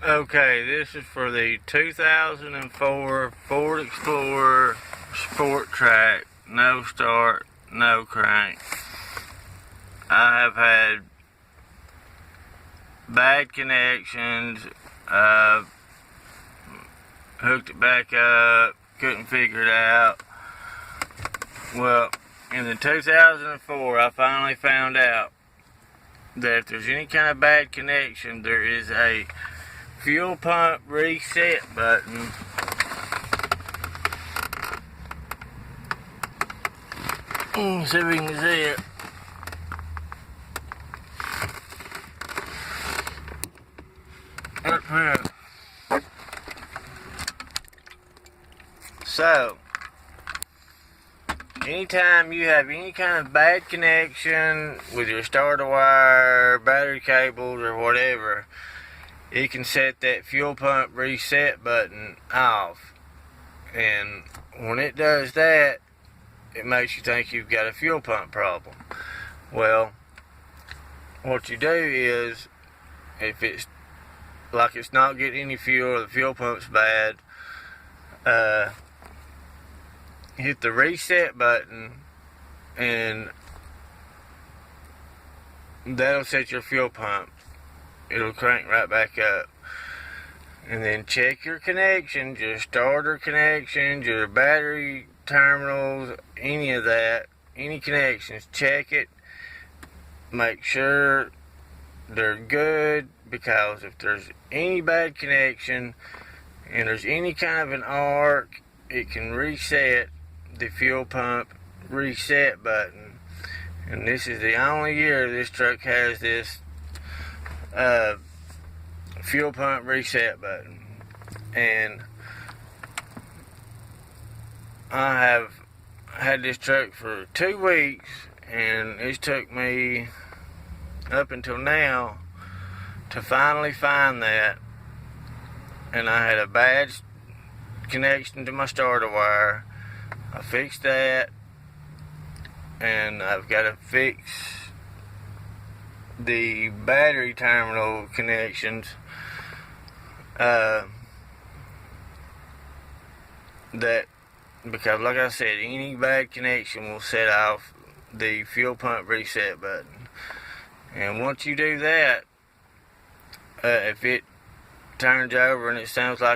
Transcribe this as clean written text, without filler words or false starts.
Okay, this is for the 2004 Ford Explorer Sport Trac. No start, no crank. I have had bad connections. Hooked it back up, couldn't figure it out. Well, in the 2004, I finally found out that if there's any kind of bad connection, there is a fuel pump reset button. See if we can see it. Up here. So, anytime you have any kind of bad connection with your starter wire, battery cables, or whatever, you can set that fuel pump reset button off. And when it does that, it makes you think you've got a fuel pump problem. Well, what you do is, if it's like it's not getting any fuel, or the fuel pump's bad, hit the reset button, and that'll set your fuel pump. It'll crank right back up. And then check your connections, your starter connections, your battery terminals, any of that, any connections, check it. Make sure they're good, because if there's any bad connection and there's any kind of an arc, it can reset the fuel pump reset button. And this is the only year this truck has this fuel pump reset button. And I have had this truck for 2 weeks, and it's took me up until now to finally find that. And I had a bad connection to my starter wire. I fixed that, and I've got to fix the battery terminal connections. That, because like I said, any bad connection will set off the fuel pump reset button. And once you do that, if it turns over and it sounds like